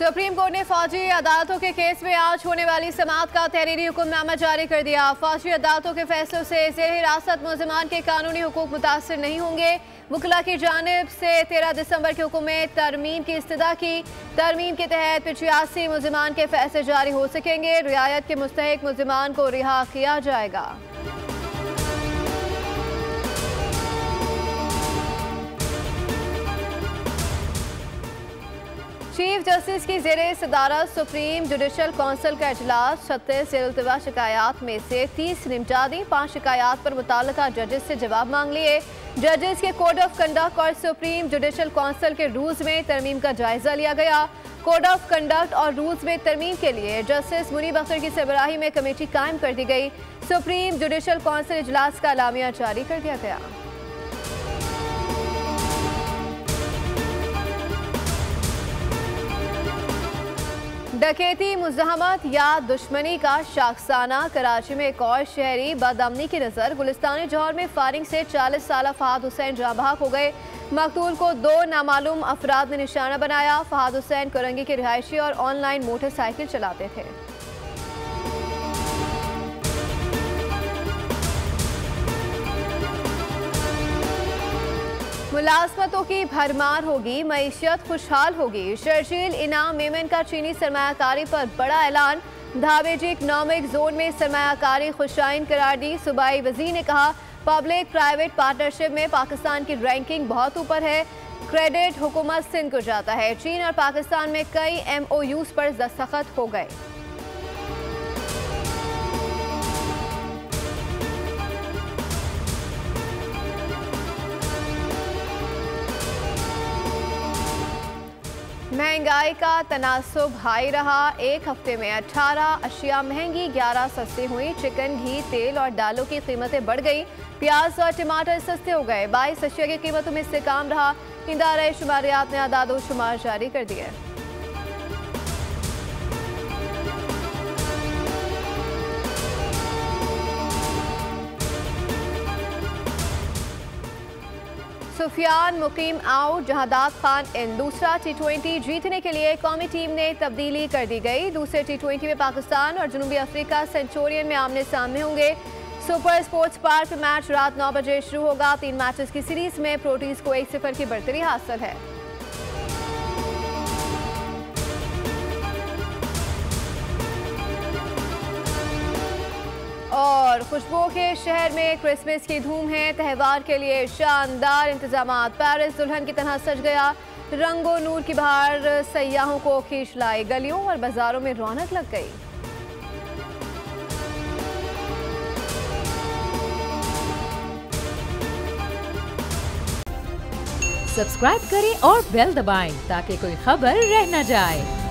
Supreme court ने फौजी अदालतों के केस में आज होने वाली समाअत का तहरीरी हुक्मनामा जारी कर दिया। फौजी अदालतों के फैसलों से जेर हिरासत मुलजिमान के कानूनी हुकूक मुतासर नहीं होंगे। वकला की जानिब से 13 दिसंबर के हुक्म में तरमीम की इस्तदा की। तरमीम के तहत 85 मुलजिमान के फैसले जारी हो सकेंगे। रियायत के मुस्तहिक मुलजिमान को रिहा किया जाएगा। चीफ जस्टिस की जेरे सदारत सुप्रीम जुडिशल काउंसिल का इजलास 36 जेरुल्तवा शिकायत में से 30 निपटा दी। 5 शिकायत पर मुताल्लिका जजेस से जवाब मांग लिए। जजेस के कोड ऑफ कंडक्ट और सुप्रीम जुडिशल काउंसिल के रूल्स में तरमीम का जायजा लिया गया। कोड ऑफ कंडक्ट और रूल्स में तरमीम के लिए जस्टिस मुनीब अख्तर की सरबराही में कमेटी कायम कर दी गई। सुप्रीम जुडिशल काउंसिल इजलास का एलामिया जारी कर दिया गया। डकैती, मुज़ाहमत या दुश्मनी का शाखसाना। कराची में एक और शहरी बदअमनी की नज़र। गुलिस्तानी जौहर में फायरिंग से 40 साल फहाद हुसैन जाँ बहक हो गए। मकतूल को 2 नामालूम अफराद ने निशाना बनाया। फहाद हुसैन करंगी के रिहायशी और ऑनलाइन मोटरसाइकिल चलाते थे। मुलाजमतों की भरमार होगी, मईशत खुशहाल होगी। शर्जील इनाम मेमन का चीनी सरमायाकारी पर बड़ा ऐलान। धावेजी इकनॉमिक जोन में सरमायाकारी खुशाइन करार दी। सूबाई वजीर ने कहा, पब्लिक प्राइवेट पार्टनरशिप में पाकिस्तान की रैंकिंग बहुत ऊपर है। क्रेडिट हुकूमत सिंध को जाता है। चीन और पाकिस्तान में कई MOUs पर दस्तखत हो गए। महंगाई का तनासुब हाई रहा। एक हफ्ते में 18 अशिया महंगी, 11 सस्ती हुई। चिकन, घी, तेल और दालों की कीमतें बढ़ गई। प्याज और टमाटर सस्ते हो गए। 22 अशिया की कीमतों में इस्तेकाम रहा। इदारा शुमारियात ने आदाद शुमार जारी कर दिए। सुफियान मुकीम आउट, जहादात खान इन। दूसरा T20 जीतने के लिए कौमी टीम ने तब्दीली कर दी गई। दूसरे T20 में पाकिस्तान और जनूबी अफ्रीका सेंचुरियन में आमने सामने होंगे। सुपर स्पोर्ट्स पार्क में मैच रात 9 बजे शुरू होगा। 3 मैचेस की सीरीज में प्रोटीज को 1-0 की बढ़तरी हासिल है। और खुशबू के शहर में क्रिसमस की धूम है। त्यौहार के लिए शानदार इंतजामात। पेरिस दुल्हन की तरह सज गया। रंगो नूर की बहार सयाहों को खींच लाई। गलियों और बाजारों में रौनक लग गई। सब्सक्राइब करें और बेल दबाएं ताकि कोई खबर रह न जाए।